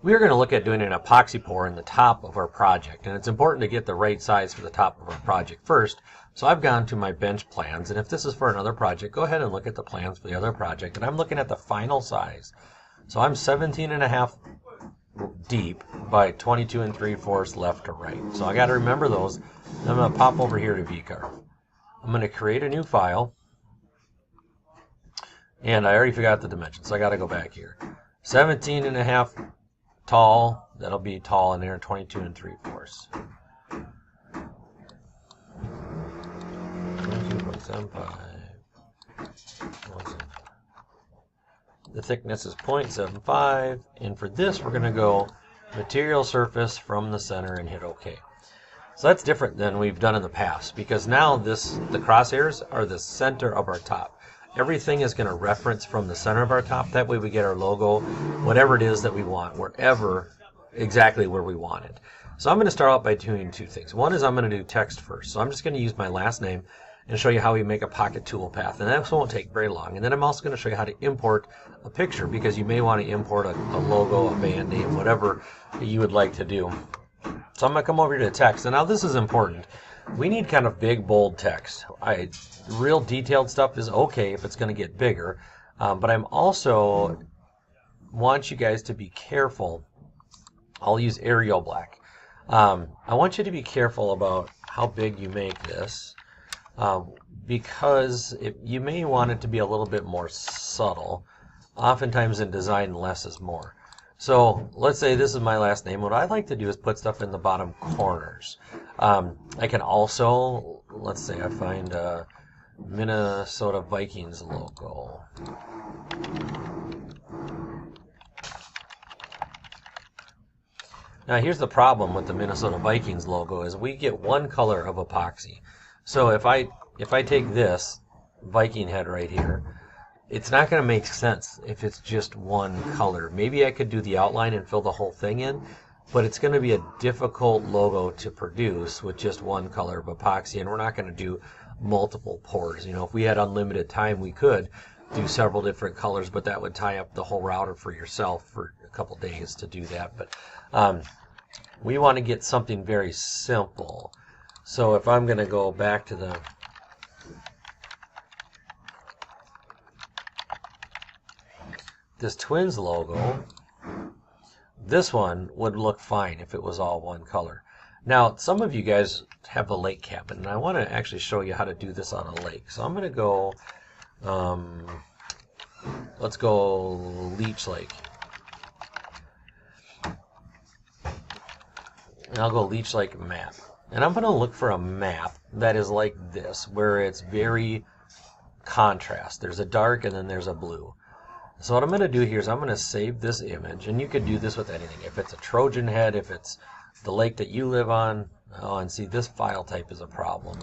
We are going to look at doing an epoxy pour in the top of our project, and it's important to get the right size for the top of our project first. So I've gone to my bench plans, and if this is for another project, go ahead and look at the plans for the other project, and I'm looking at the final size. So I'm 17.5 deep by 22 3/4 left to right. So I got to remember those. I'm going to pop over here to VCarve. I'm going to create a new file, and I already forgot the dimensions, so I got to go back here. 17.5 tall, that'll be tall in there, 22 3/4. 22.75. The thickness is 0.75, and for this we're going to go material surface from the center and hit OK. So that's different than we've done in the past, because now the crosshairs are the center of our top. Everything is going to reference from the center of our top. That way we get our logo, whatever it is that we want, wherever, exactly where we want it. So I'm going to start out by doing two things. One is I'm going to do text first. So I'm just going to use my last name and show you how we make a pocket toolpath. And that won't take very long. And then I'm also going to show you how to import a picture, because you may want to import a logo, a band name, whatever you would like to do. So I'm going to come over here to text. And now this is important. We need kind of big, bold text. Real detailed stuff is okay if it's going to get bigger. But I'm also want you guys to be careful. I'll use Arial Black. I want you to be careful about how big you make this. Because you may want it to be a little bit more subtle. Oftentimes in design, less is more. So let's say this is my last name. What I like to do is put stuff in the bottom corners. I can also, let's say I find a Minnesota Vikings logo. Now here's the problem with the Minnesota Vikings logo is we get one color of epoxy. So if I take this Viking head right here, it's not going to make sense if it's just one color. Maybe I could do the outline and fill the whole thing in, but it's going to be a difficult logo to produce with just one color of epoxy, and we're not going to do multiple pours. You know, if we had unlimited time, we could do several different colors, but that would tie up the whole router for yourself for a couple days to do that. But we want to get something very simple. So if I'm going to go back to this Twins logo, this one would look fine if it was all one color. Now, some of you guys have a lake cabin, and I want to actually show you how to do this on a lake. So I'm going to go, let's go Leech Lake. And I'll go Leech Lake map. And I'm going to look for a map that is like this, where it's very contrast. There's a dark and then there's a blue. So what I'm going to do here is I'm going to save this image, and you could do this with anything. If it's a Trojan head, if it's the lake that you live on, oh, and see, this file type is a problem.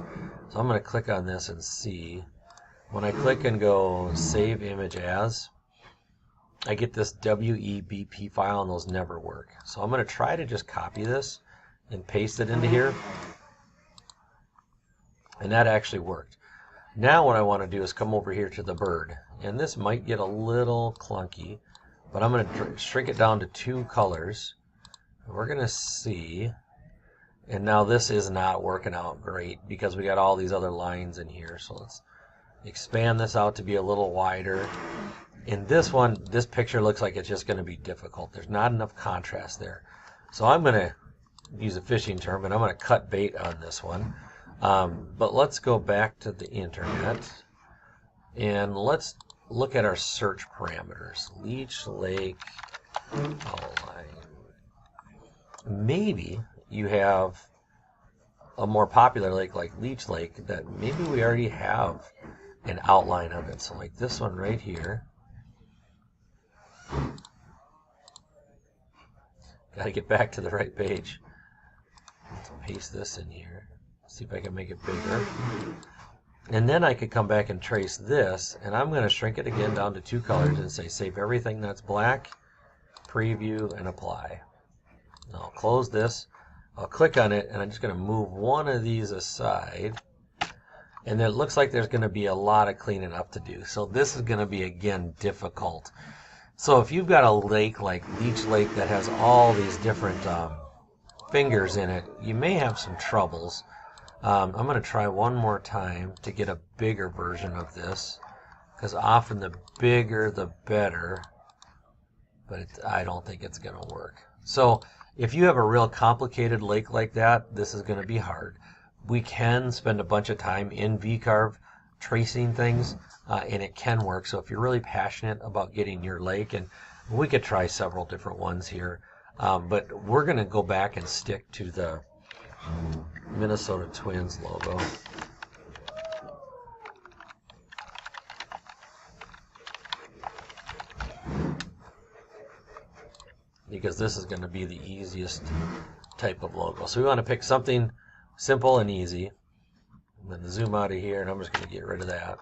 So I'm going to click on this and see. When I click and go save image as, I get this WEBP file, and those never work. So I'm going to try to just copy this and paste it into here, and that actually worked. Now what I want to do is come over here to the bird, and this might get a little clunky, but I'm going to shrink it down to 2 colors. We're going to see, and now this is not working out great because we got all these other lines in here. So let's expand this out to be a little wider. In this one, this picture looks like it's just going to be difficult. There's not enough contrast there. So I'm going to use a fishing term, and I'm going to cut bait on this one. But let's go back to the internet, and let's look at our search parameters. Leech Lake outline. Maybe you have a more popular lake like Leech Lake that maybe we already have an outline of it. So like this one right here. Got to get back to the right page. Let's paste this in here. See if I can make it bigger. And then I could come back and trace this, and I'm going to shrink it again down to 2 colors and say save everything that's black, preview, and apply. Now I'll close this. I'll click on it, and I'm just going to move one of these aside. And it looks like there's going to be a lot of cleaning up to do. So this is going to be, again, difficult. So if you've got a lake like Leech Lake that has all these different fingers in it, you may have some troubles. I'm going to try one more time to get a bigger version of this, because often the bigger the better, but I don't think it's going to work. So if you have a real complicated lake like that, this is going to be hard. We can spend a bunch of time in VCarve tracing things, and it can work. So if you're really passionate about getting your lake, and we could try several different ones here, but we're going to go back and stick to the Minnesota Twins logo. Because this is going to be the easiest type of logo. So we want to pick something simple and easy. I'm going to zoom out of here, and I'm just going to get rid of that.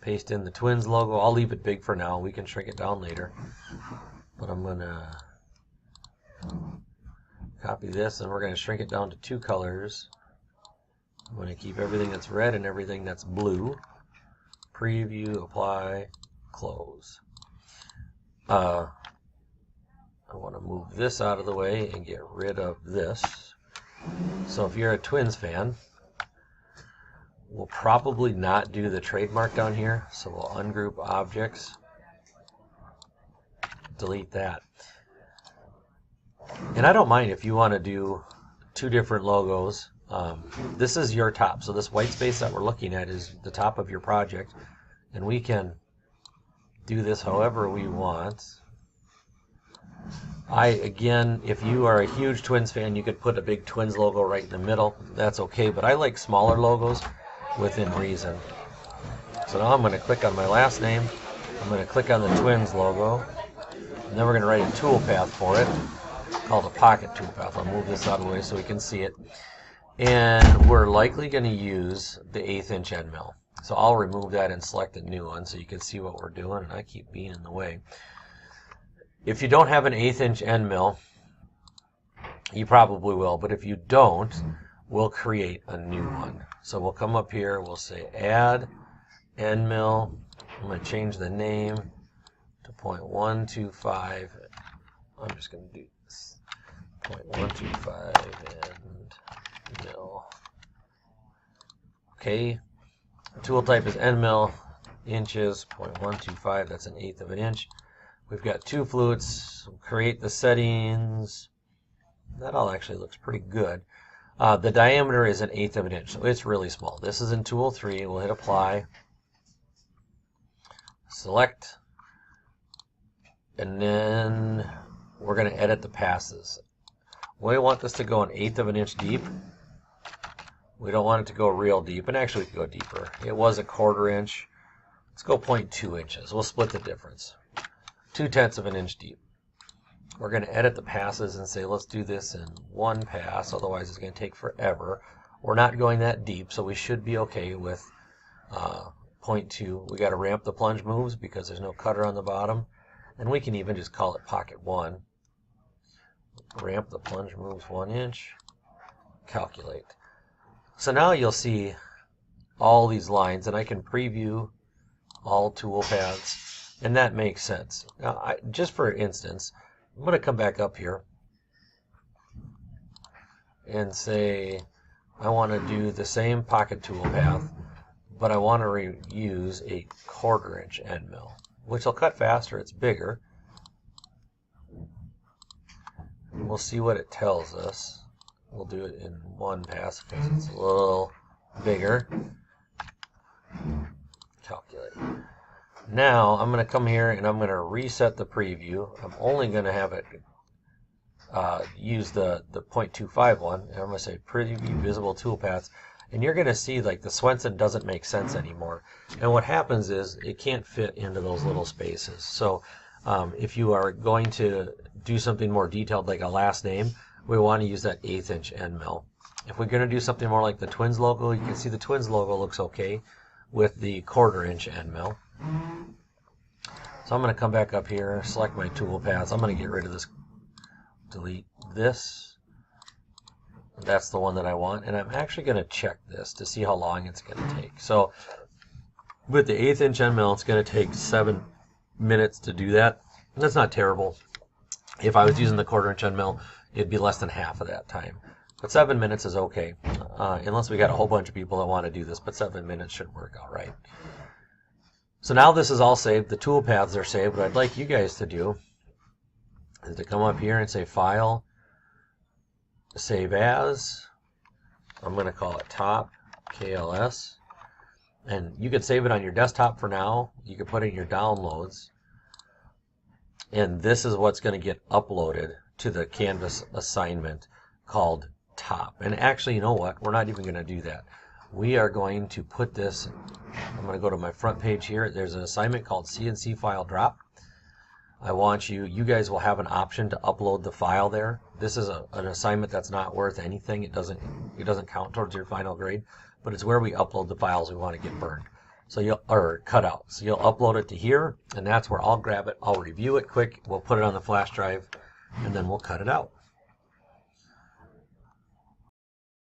Paste in the Twins logo. I'll leave it big for now. We can shrink it down later. But I'm going to copy this, and we're going to shrink it down to 2 colors. I'm going to keep everything that's red and everything that's blue. Preview, apply, close. I want to move this out of the way and get rid of this. So if you're a Twins fan, we'll probably not do the trademark down here. So we'll ungroup objects, delete that. And I don't mind if you want to do 2 different logos. This is your top. So this white space that we're looking at is the top of your project. And we can do this however we want. Again, if you are a huge Twins fan, you could put a big Twins logo right in the middle. That's okay, but I like smaller logos within reason. So now I'm going to click on my last name. I'm going to click on the Twins logo. And then we're going to write a toolpath for it called a pocket toolpath. I'll move this out of the way so we can see it. And we're likely going to use the 1/8 inch end mill. So I'll remove that and select a new one so you can see what we're doing, and I keep being in the way. If you don't have an 1/8 inch end mill, you probably will, but if you don't, we'll create a new one. So we'll come up here, we'll say add end mill. I'm going to change the name to 0.125. I'm just going to do this. 0.125 end mill. Okay. Tool type is end mill, inches, 0.125, that's 1/8 of an inch. We've got 2 flutes. We'll create the settings. That all actually looks pretty good. The diameter is 1/8 of an inch, so it's really small. This is in Tool 3. We'll hit Apply. Select. And then we're going to edit the passes. We want this to go 1/8 of an inch deep. We don't want it to go real deep, and actually we could go deeper. It was 1/4 inch. Let's go 0.2 inches. We'll split the difference. 2/10 of an inch deep. We're going to edit the passes and say let's do this in 1 pass, otherwise it's going to take forever. We're not going that deep, so we should be okay with 0.2. We got to ramp the plunge moves because there's no cutter on the bottom, and we can even just call it pocket 1. Ramp the plunge moves 1 inch. Calculate. So now you'll see all these lines, and I can preview all tool paths. And that makes sense. Now, just for instance, I'm going to come back up here and say I want to do the same pocket tool path, but I want to use a 1/4 inch end mill, which will cut faster. It's bigger. We'll see what it tells us. We'll do it in 1 pass because it's a little bigger. Calculate. Now I'm going to come here and I'm going to reset the preview. I'm only going to have it use the 0.25 one, and I'm going to say preview visible toolpaths, and you're going to see like the Swenson doesn't make sense anymore. And what happens is it can't fit into those little spaces. So if you are going to do something more detailed like a last name, we want to use that 1/8 inch end mill. If we're going to do something more like the Twins logo, you can see the Twins logo looks okay with the 1/4 inch end mill. So I'm going to come back up here, select my tool paths. I'm going to get rid of this, delete this. That's the one that I want, and I'm actually going to check this to see how long it's going to take. So with the 1/8 inch end mill, it's going to take 7 minutes to do that. That's not terrible. If I was using the 1/4 inch end mill, it'd be less than half of that time. But 7 minutes is okay, unless we got a whole bunch of people that want to do this, but 7 minutes should work out right. So now this is all saved. The tool paths are saved. What I'd like you guys to do is to come up here and say File, Save As. I'm going to call it Top KLS. And you could save it on your desktop for now. You could put it in your downloads. And this is what's going to get uploaded to the Canvas assignment called Top. And actually, you know what? We're not even going to do that. We are going to put this, I'm going to go to my front page here. There's an assignment called CNC File Drop. I want you guys will have an option to upload the file there. This is an assignment that's not worth anything. It doesn't count towards your final grade, but it's where we upload the files we want to get burned. So or cut out. So you'll upload it to here, and that's where I'll grab it. I'll review it quick. We'll put it on the flash drive, and then we'll cut it out.